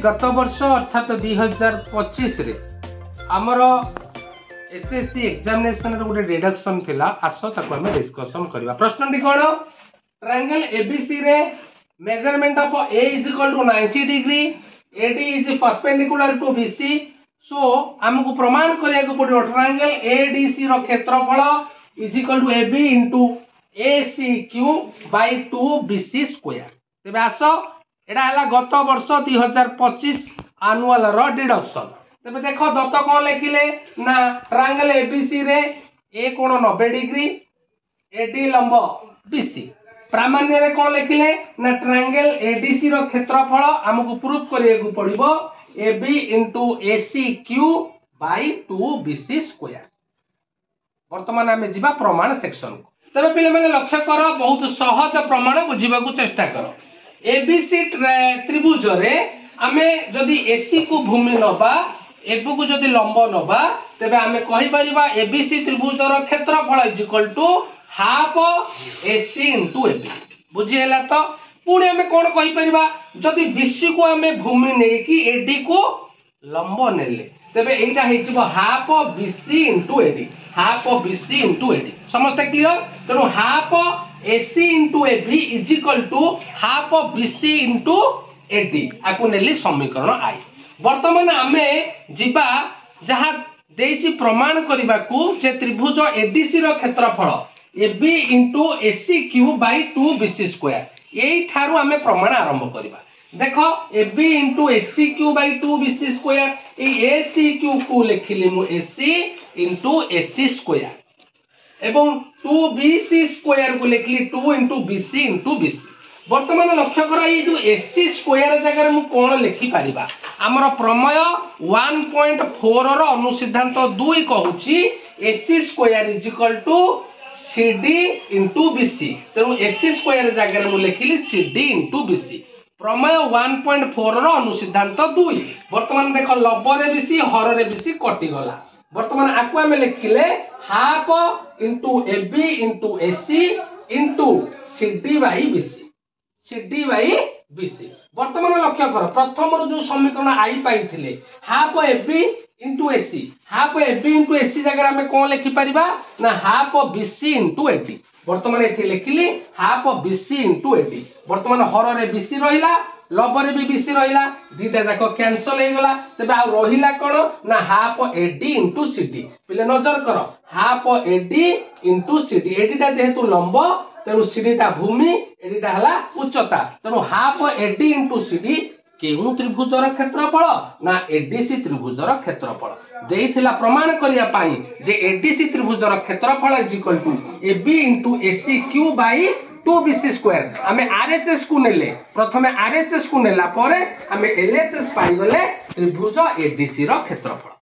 गत वर्ष अर्थात 2025 रे आमर एसएससी एग्जामिनेशन गोटे रिडक्शन थिला आस ताको हम डिस्कशन करबा। प्रश्न टी कोन ट्रायंगल एबीसी रे measurement of A is equal to 90 degree AD is perpendicular to BC. So हमको प्रमाण करिया को पड़ो ट्रायंगल एडीसी रो क्षेत्रफल is equal to AB into ACQ by 2 BC square. तेबे आसो एडा हला गत वर्ष 2025 एनुअल रो डिडक्शन। तेबे देखो दत्त कोन लेखिले ना ट्रायंगल एबीसी रे ए कोण 90 डिग्री एडी लंब बीसी। प्रामाण्य रे कोन लेखिले ना ट्रायंगल एडीसी रो क्षेत्रफल हमकु प्रूफ करिया को पड़िबो AB into ACQ by 2 BC square. वर्तमान आमे जिबा प्रमाण सेक्शन को। तबे पिले माने लक्ष्य करो बहुत सहज प्रमाण बुझिबा को चेष्टा करो। एबीसी त्रिभुज रे आमे जदि एसी को भूमि नबा एबु को जदि लंब नबा तबे आमे कहि परिबा एबीसी त्रिभुज रो क्षेत्रफल is equal to half AC into AB. बुझि हैला तो पुणी आमे कोन कहि परिबा जदि बीसी को आमे भूमि नै कि एडी को लंब नेले तबे एटा हेजिबो half BC into AD. Half BC into AD समस्त क्लियर। तेणु half AC into AB is equal to half BC into AD आकु नेली समीकरण आई। वर्तमान आमे जिबा जहा देछि प्रमाण करिबा को जे त्रिभुज एडीसी रो क्षेत्रफल AB into AC Q by 2 BC square एई थारु आमे प्रमाण आरंभ करिबा। देखो AB into AC Q by 2 BC square ए एसी क्यू को लेखिली मु एसी इनटू एसी स्क्वायर एवं 2 बीसी स्क्वायर को लेखिली 2 इनटू बीसी इनटू बीसी। वर्तमान लक्ष्य कर ये जो एसी स्क्वायर जगह मु कोन लेखि परिबा हमर प्रमेय 1.4 रो अनुसिद्धांत 2 कहूची AC square is equal to CD into BC. तेणु एसी स्क्वायर जगह मु लेखिली सीडी इनटू बीसी। प्रमेय 1.4 रो अनुसिद्धांत 2। वर्तमान देखो लबरे बीसी हररे बीसी कटि गला। वर्तमान आकु हम लिखिले half into AB into AC into CD by BC. CD by BC. वर्तमान लक्ष्य कर प्रथम रो जो समीकरण आई पाइथिले half AB into AC. Half AB into AC जगह हम कोन लिखि परिबा ना हाफ बीसी इनटू एडी। वर्तमान एथि लिखिली हाफ बीसी इनटू एडी। वर्तमान हररे बीसी रहिला लबरे भी बीसी रहिला दीटा जाको कैंसल हे गला। तबे आ रहिला कोन ना हाफ एडी इनटू सीडी। पिले नजर करो हाफ एडी इनटू सीडी। एडीटा जेहेतु लंब तेणु सीडीटा भूमि एडीटा हला उच्चता। तेणु हाफ एडी इनटू सीडी केहु त्रिभुजर क्षेत्रफल ना एडीसी त्रिभुजर क्षेत्रफल देइथिला प्रमाण करिया पाई जे एडीसी त्रिभुजर क्षेत्रफल is equal to AB into AC Q by 2 BC square. आमे आरएचएस को नेले प्रथमे आरएचएस को नेला परे आमे एलएचएस पाई गले त्रिभुज एडीसी रो क्षेत्रफल।